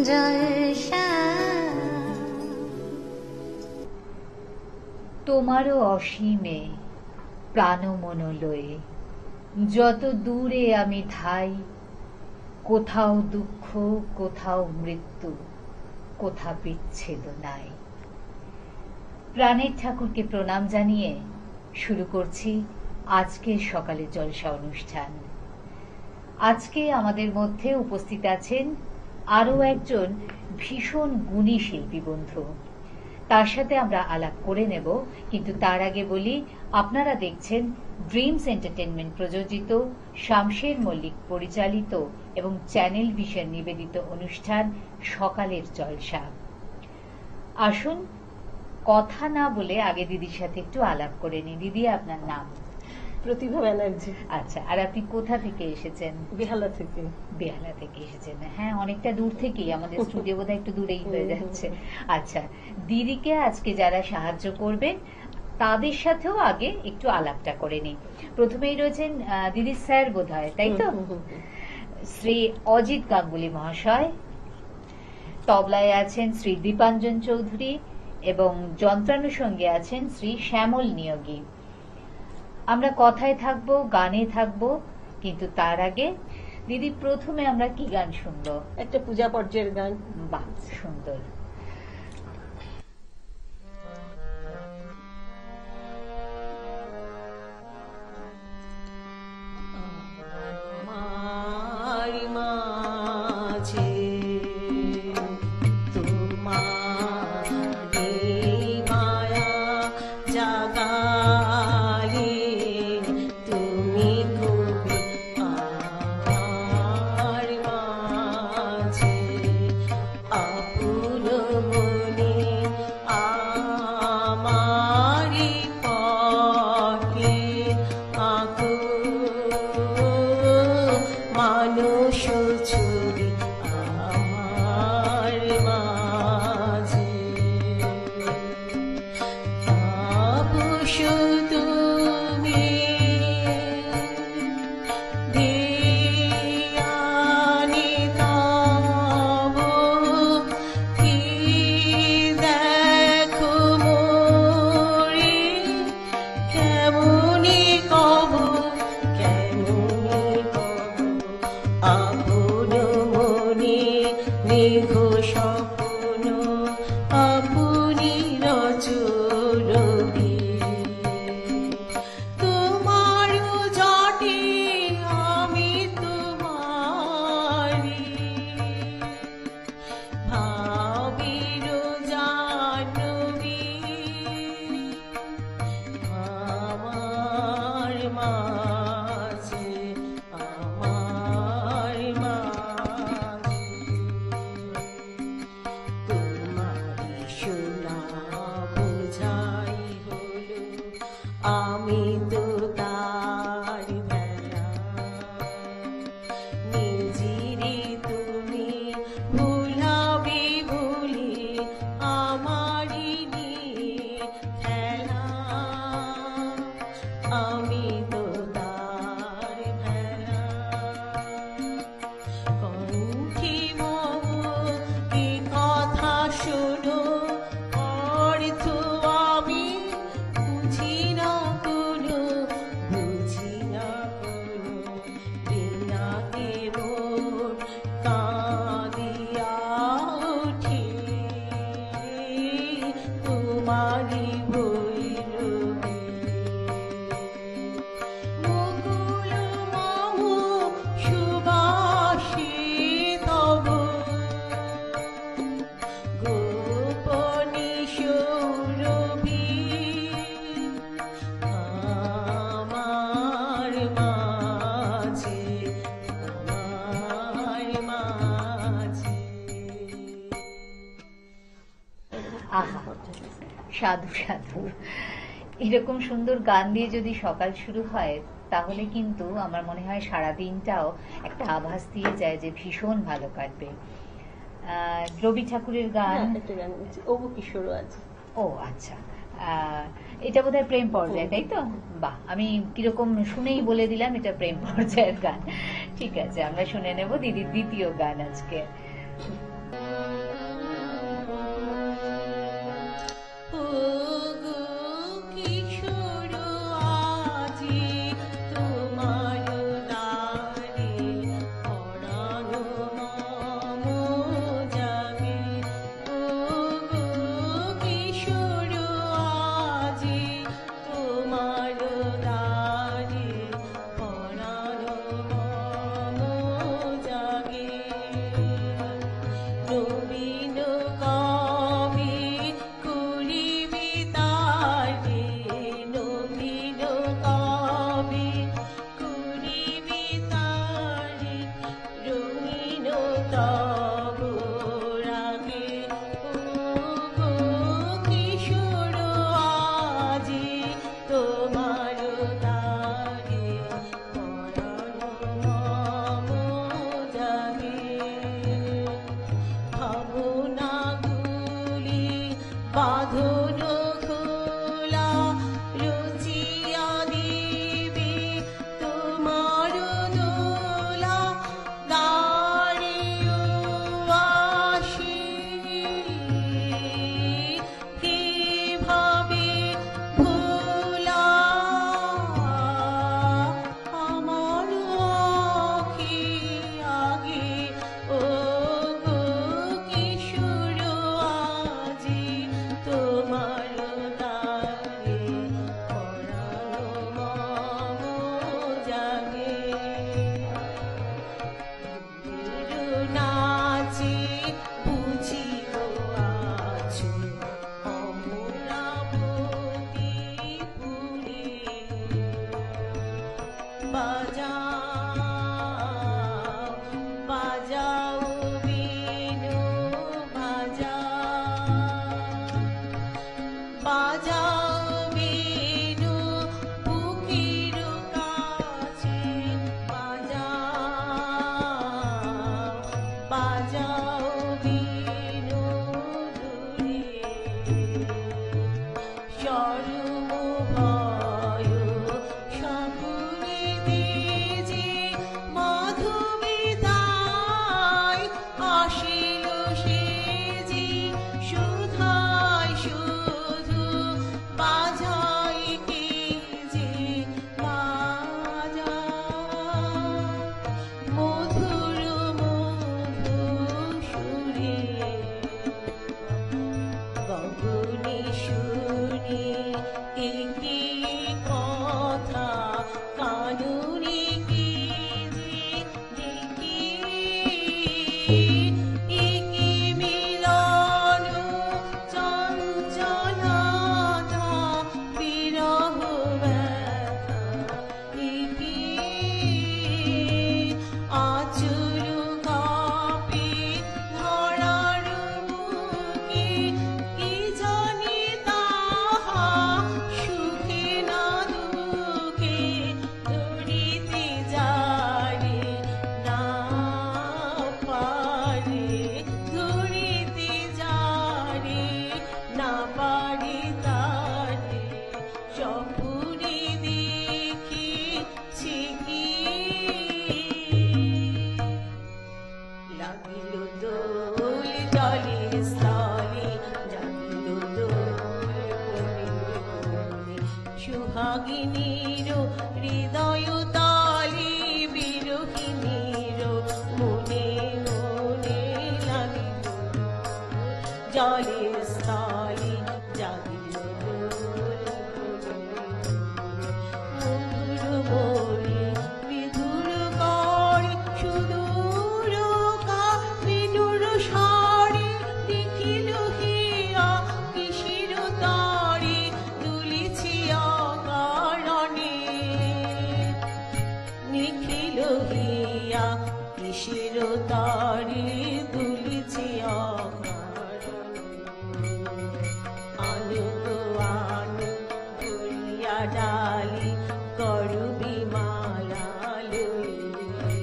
জলসা। তোমারও অসীমে প্রাণ মন লয়ে যত দূরে আমি ধাই, কোথাও দুঃখ কোথাও মৃত্যু, কোথা বিচ্ছেদ নাই। প্রাণের ঠাকুরকে প্রণাম জানিয়ে শুরু করছি আজকের সকালের জলসা অনুষ্ঠান। আজকে আমাদের মধ্যে উপস্থিত আছেন আরো একজন ভীষণ গুণী শিল্পী বন্ধু। তার সাথে আমরা আলাপ করে নেব, কিন্তু তার আগে বলি, আপনারা দেখছেন ড্রিমস এন্টারটেনমেন্ট প্রযোজিত, শামশের মল্লিক পরিচালিত এবং চ্যানেল ভিশন নিবেদিত অনুষ্ঠান সকালের জলসা। আসুন কথা না বলে আগে দিদির সাথে একটু আলাপ করে নিই। দিদি, আপনার নাম? প্রতিভা ব্যানার্জি। আচ্ছা, আর আপনি কোথা থেকে এসেছেন? বেহালা থেকে। বেহালা থেকে এসেছেন, হ্যাঁ, অনেকটা দূর থেকেই, আমাদের স্টুডিও বোধহয় একটু দূরেই হয়ে যাচ্ছে। আচ্ছা, দিদিকে আজকে যারা সাহায্য করবেন তাদের সাথেও আগে একটু আলাপটা করে নিই। প্রথমেই রয়েছেন দিদির স্যার বোধহয়, তাই তো? শ্রী অজিত গাঙ্গুলি মহাশয়। তবলায় আছেন শ্রী দীপাঞ্জন চৌধুরী এবং যন্ত্রানুষঙ্গে আছেন শ্রী শ্যামল নিয়োগী। আমরা কথায় থাকবো, গানে থাকবো, কিন্তু তার আগে দিদি প্রথমে আমরা কি গান শুনবো? একটা পূজা পর্যায়ের গান। বাহ, সুন্দর। সাধু সাধু, এরকম সুন্দর গান দিয়ে যদি সকাল শুরু হয় তাহলে কিন্তু আমার মনে হয় সারা দিনটাও একটা আভাস দিয়ে যায় যে ভীষণ ভালো কাটবে। রবি ঠাকুরের গান, অবু কিশোরও আছে। ও আচ্ছা, এটা বোধহয় প্রেম পর্যায়ে, তাই তো? বাহ, আমি কিরকম শুনেই বলে দিলাম এটা প্রেম পর্যায়ের গান। ঠিক আছে, আমরা শুনে নেব দিদির দ্বিতীয় গান আজকে। তব রাগে ওগো কিশোর আজি তোমার দ্বারে পরাণ মম জাগে ভাবনাগুলি বাঁধন খোলা রচিয়া দিবে তোমার দোলা দাঁড়িয়ে আসি কিভাবে ভোলা আমার আখি আগে ও গো কিশোর আজি তোমার দ্বারে পরাণ মম জাগে নাচে বুঝিব আছো অমরাবতী পুরে বাজাও বাজাও বিনু বাজাও বিনু বুকের কাছে বাজাও বিনু দূরে চরম ভয় সকলে যে মধুবিতায় আসিল সে যে সুধায় শুধু বাজাইতে যে বাজা মধুর মধুর সুরে গগনে শুনি একটি কথা কানুনে কি যে দেখি একি মিলন চঞ্চলতা বিরহ ব্যথা একি আচুর কাপে ধরার বুকে কি জানি তাহা সুখে না দুঃখে ধরিতে যারে না পারে ধরিতে যারে না পারে তারে স্বপ্নে দেখেছি কি লাগিল দোল জলে স্থলে জাগিল দোল কোণে সুহাগিনীর হৃদয় তালে বিরহিনীর মনে মনে লাগিল জলে স্থলে জাগিল দোল মধুর মনে বিধুর করে সুদূর বিনুর সারে দেখিল হিয়া কিসের তারে দুলিছি আকারণে নিখিল হিয়া কিসের তারে দুলিছি আকারণে আনু আনু ধরিয়া ডালি করবি মালা লইলে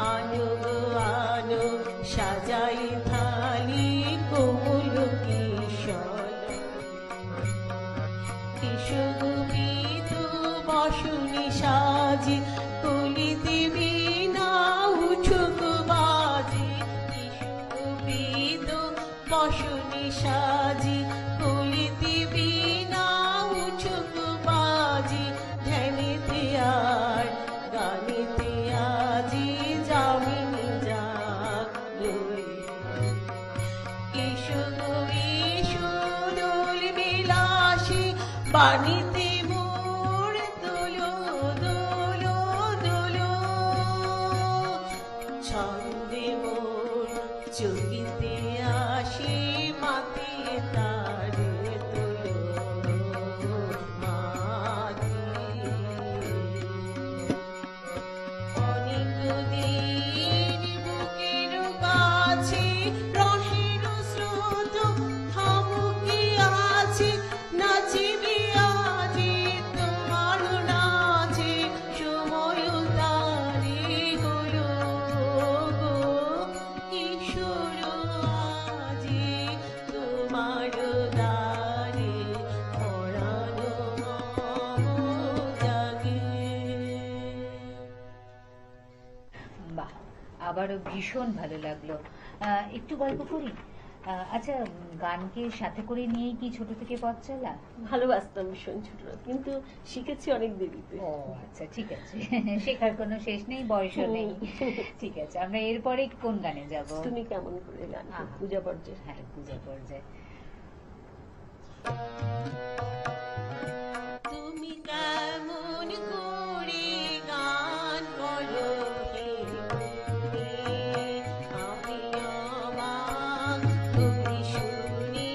আনু আনু সাজাই থালি কোমল কিশোর কিশোরবিদ বসুনি সাজি কলিতে বিনা উঠুক বাজি কিশোরবিদ বসুনি সাজি কলিতে বিনা উঠুক বাজি ধ্যানিতে আর গানিতে আজি যামিনী যাক কিশোর বিলাসী বাণীতে মোর দোলো দোলো দোলো ছন্দে মোর চকিতে আসি মাতিয়ে তারে তোলো মাতি অনেক দিন বুকের আবারও ভীষণ ভালো লাগলো। একটু গল্প করি। আচ্ছা, গানকে সাথে করে নিয়েই কি ছোট থেকে পথ চলা? ভালোবাসতাম ভীষণ ছোটরা, কিন্তু শিখেছি অনেক দেরিতে। ও আচ্ছা, ঠিক আছে। শেখার কোনো শেষ নেই, বয়সও নেই। ঠিক আছে, আমরা এরপরে কোন গানে যাব? তুমি কেমন করে গান, আহা। পূজা পর্যায়ে। হ্যাঁ, পূজা পর্যায়ে। তুমি কেমন করে গান করো হে তুমি, আমি অবাক তুমি শুনি,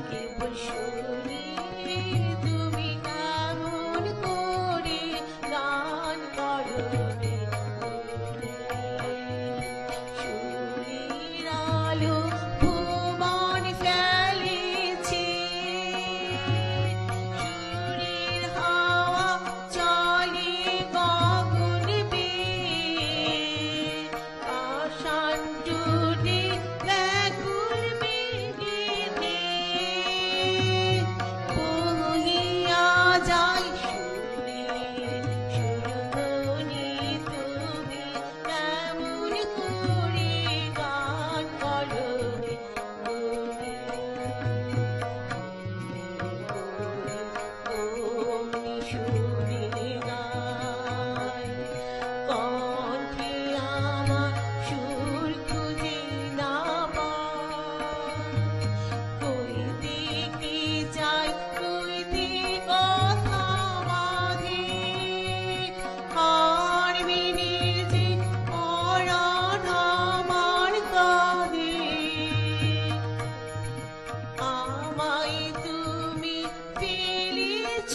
কেবল শুনি। তুমি কেমন করে গান করো হে তুমি, সুরের আলো ভুবন ফেলেছে, সুরের হাওয়া চলে গগন বেয়ে, আশান টুটে ব্যাকুল বেগে বেয়ে, বহিয়া যায় সুরের সুরধ্বনি। তুমি কেমন করে গান করো হে তুমি, অমনি সুরে গায়, কণ্ঠে আমার সুর খুঁজে না পায়, কইতে কি চাই কইতে কথা বাঁধে, হারবিনে যে পরাণ আমার কাঁধে, আমায় তুমি ফেলেছ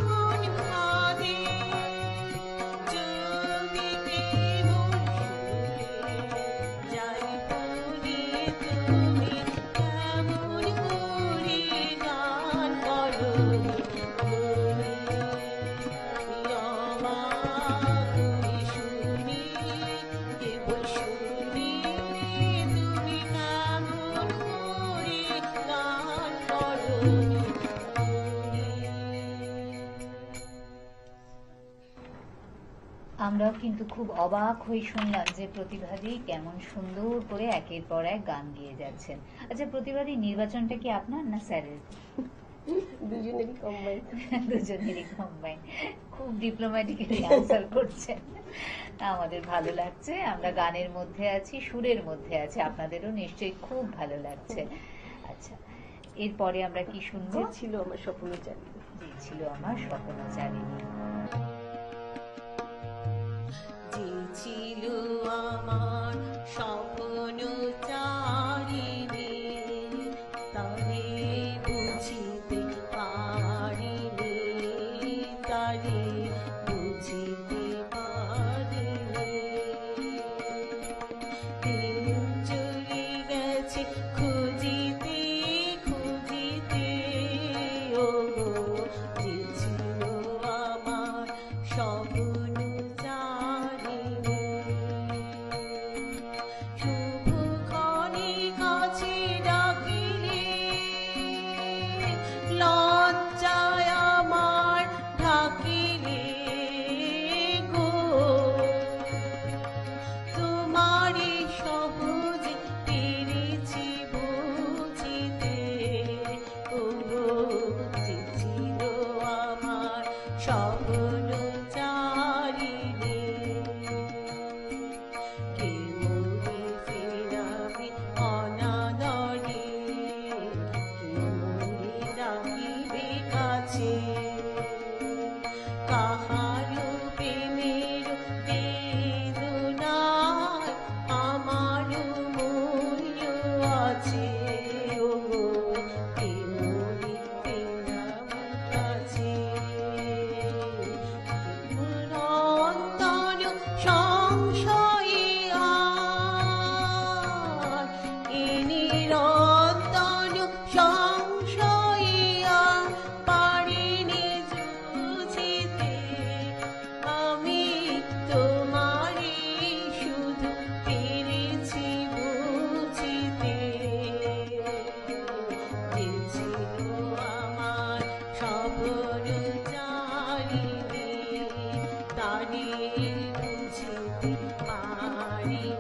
কোন ফাঁদে, যদি কেবল সুরে যাই পড়ে, তুমি কেমন করে গান করো তুমি, অবাক হয়ে শুনি, কেবল শুনি। তুমি কেমন করে গান করো তুমি। আমরাও কিন্তু খুব অবাক হয়ে শুনলাম যে প্রতিভাদি কেমন সুন্দর করে একের পর এক গান গেয়ে যাচ্ছেন। আচ্ছা, প্রতিভাদি নির্বাচনটা কি আপনার না স্যারের? দুজনেরই কম্বাইন। দুজনেরই কম্বাইন। খুব ডিপ্লোম্যাটিক্যালি আনসার করছেন, আমাদের ভালো লাগছে। আমরা গানের মধ্যে আছি, সুরের মধ্যে আছি, আপনাদেরও নিশ্চয়ই খুব ভালো লাগছে। আচ্ছা, এরপরে আমরা কি শুনবো? যে ছিল আমার স্বপ্নচারী। যে ছিল আমার স্বপ্নচারিণী। যে ছিল আমার স্বপ্নচারিণী, তারে বুঝিতে পারিনি, তারে বুঝিতে পারিনি। দিন চলে গেছে খুঁজিতে খুঁজিতে, ওগো যে ছিল আমার স্বপ্নচারিণী। শুভক্ষণে কাছে ডাকিলে, লজ্জায় আমার ঢাকিলে গো, তোমারে সহজে পেরেছি বুঝিতে, ওগো যে ছিল আমার স্বপ্নচারিণী। কে মোরে ফেরাবে অনাদরে, কে মোরে রাখিবে কাছে, কাহারো প্রেমের বেদনায় আমারও মূল্য আছে, ওগো কে মোরে ফেরাবে কাছে। অন্তর সংশয়ে আর এ নিরন্তর সংশয়ে আর পারিনি বুঝিতে, আমি তোমারে শুধু পেরেছি বুঝিতে। যে ছিল আমার স্বপ্নচারিণী, তারে বুঝিতে পারিনি।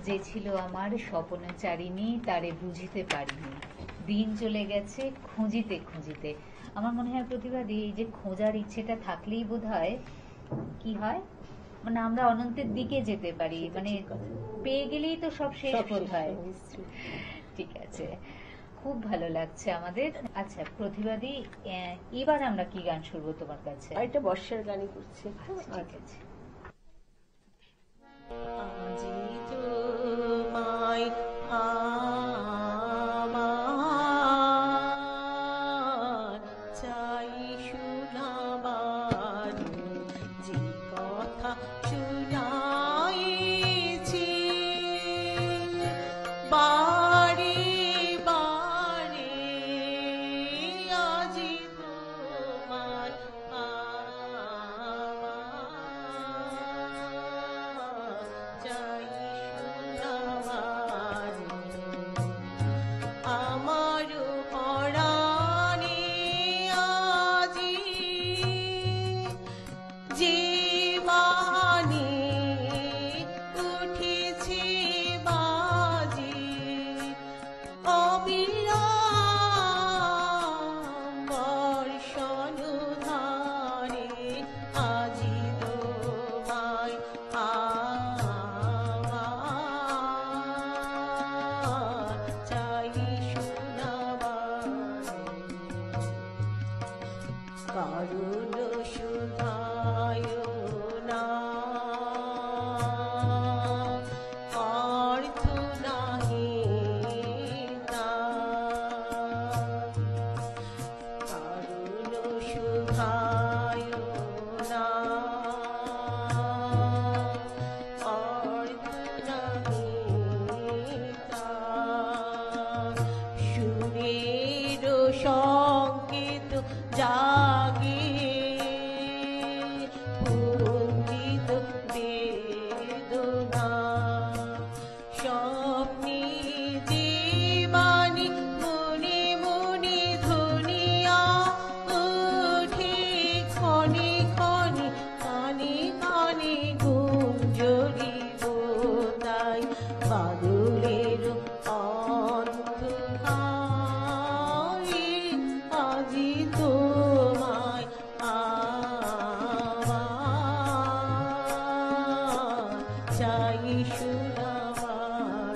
যে ছিল আমার স্বপ্নচারিণী তারে বুঝিতে পারিনি, দিন চলে গেছে খুঁজিতে খুঁজিতে। আমার মনে হয় প্রতিবাদী এই যে খোঁজার ইচ্ছেটা থাকলেই বোধহয় কি হয়, মানে আমরা অনন্তের দিকে যেতে পারি, মানে পেয়ে গেলেই তো সব শেষ বোধ হয়। ঠিক আছে, খুব ভালো লাগছে আমাদের। আচ্ছা প্রতিবাদী, এবার আমরা কি গান শুনবো তোমার কাছে? একটা বর্ষার গানই করছি। ঠিক আছে। আজি তোমায় আমার চাই শোনাবার, যে কথা শুনাইছি বারে বারে, আজি তোমায় চাই শোনাবার, আমার পরাণে আজি জীবানী উঠেছে বাজি, অবিরাম বর্ষণ ধারে, আজি তোমায় আমার চাই শোনাবার, কারণ শুধায় না অর্থ নাহি তার, কারণ শুধায় না অর্থ নাহি তার, সুরের সংকেত জাগে পুঞ্জিত বেদনা, স্বপ্নে জীবানী মনে মনে ধনিয়া ওঠে ক্ষণে ক্ষণে, কানে কানে গুঞ্জরিব তাই, বাদলের অন্ধকারে আজি তোমায় আমার চাই শোনাবার।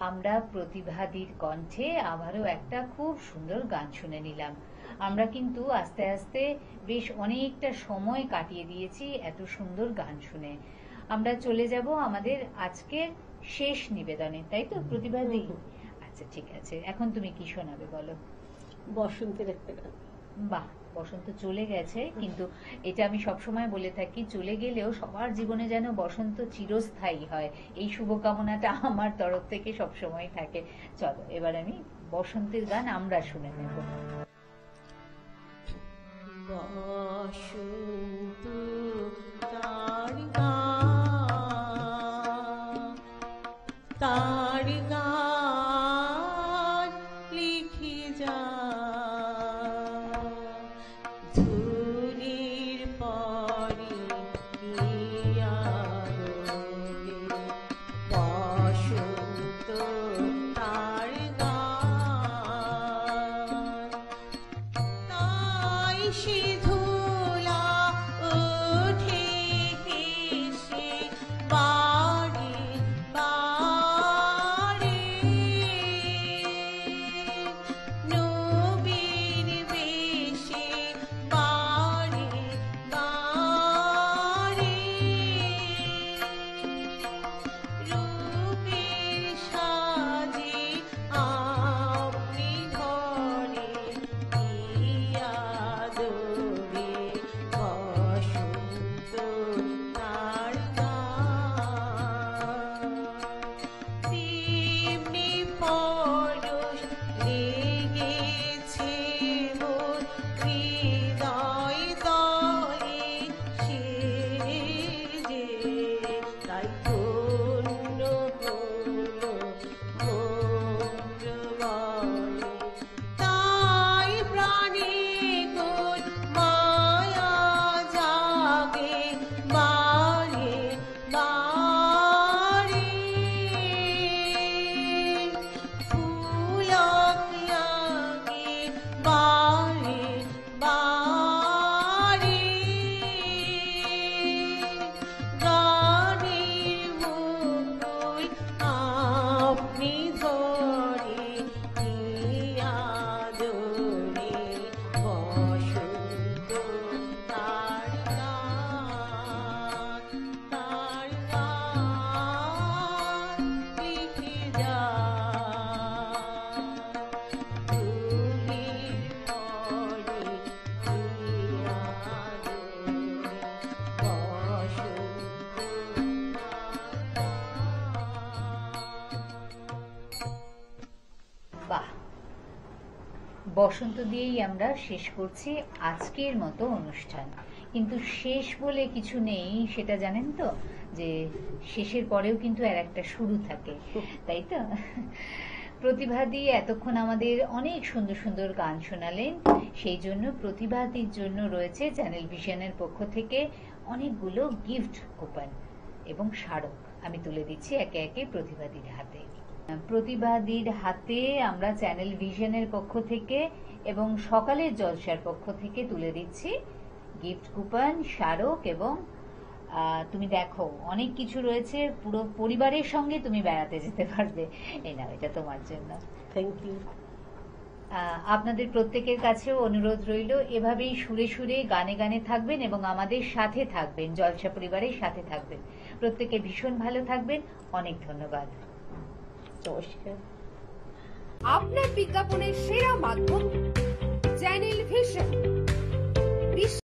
আমরা প্রতিভাদির কণ্ঠে আবারও একটা খুব সুন্দর গান শুনে নিলাম। আমরা কিন্তু আস্তে আস্তে বেশ অনেকটা সময় কাটিয়ে দিয়েছি এত সুন্দর গান শুনে। আমরা চলে যাব আমাদের আজকের শেষ নিবেদনে, তাই তো প্রতিভাদি? আচ্ছা ঠিক আছে, এখন তুমি কি শোনাবে বলো? বসন্তের একটা গান। বাহ, বসন্ত চলে গেছে, কিন্তু এটা আমি সবসময় বলে থাকি, চলে গেলেও সবার জীবনে যেন বসন্ত চিরস্থায়ী হয়, এই শুভকামনাটা আমার তরফ থেকে সবসময় থাকে। চলো এবার আমি বসন্তের গান আমরা শুনে নেব। বসন্ত তার গান, তার গান লিখে যা, ধুলির পরে বসন্ত তার গান, তাই সে ধুলা ওঠে ভেসে বারে বারে, নবীন বেশে বারে বারে, রূপের সাজে আপনি ধরে দিয়া দোরে, বসন্ত তার গান, তেমনি পরশ লেগেছে মোর হৃদয় তলে, সে যে তাই ধন্য হলো মোর বলে, তাই প্রাণে কোন মায়া জাগে বারে ঘরে কি আদরে বসন্ত তার গান লিখে যায় তুলির পরে কি আদরে বসন্ত বাহ, বসন্ত দিয়েই আমরা শেষ করছি আজকের মতো অনুষ্ঠান। কিন্তু শেষ বলে কিছু নেই, সেটা জানেন তো, যে শেষের পরেও কিন্তু আর একটা শুরু থাকে, তাই তো? প্রতিভাদি এতক্ষণ আমাদের অনেক সুন্দর সুন্দর গান শোনালেন। সেই জন্য প্রতিভাদির জন্য রয়েছে চ্যানেল ভিশনের পক্ষ থেকে অনেকগুলো গিফট কুপন এবং স্মারক আমি তুলে দিচ্ছি একে একে প্রতিভাদির হাতে। প্রতিভাদির হাতে আমরা চ্যানেল ভিশনের পক্ষ থেকে এবং সকালের জলসার পক্ষ থেকে তুলে দিচ্ছি গিফট কুপন, স্মারক এবং তুমি দেখো অনেক কিছু রয়েছে, পুরো পরিবারের সঙ্গে তুমি বেড়াতে যেতে পারবে। এই নাও, এটা তোমার জন্য। Thank you. আপনাদের প্রত্যেকের কাছেও অনুরোধ রইল এভাবেই সুরে সুরে গানে গানে থাকবেন এবং আমাদের সাথে থাকবেন, জলসা পরিবারের সাথে থাকবেন। প্রত্যেকে ভীষণ ভালো থাকবেন। অনেক ধন্যবাদ। নমস্কার। আপনার বিজ্ঞাপনের সেরা মাধ্যম চ্যানেল ভিশন।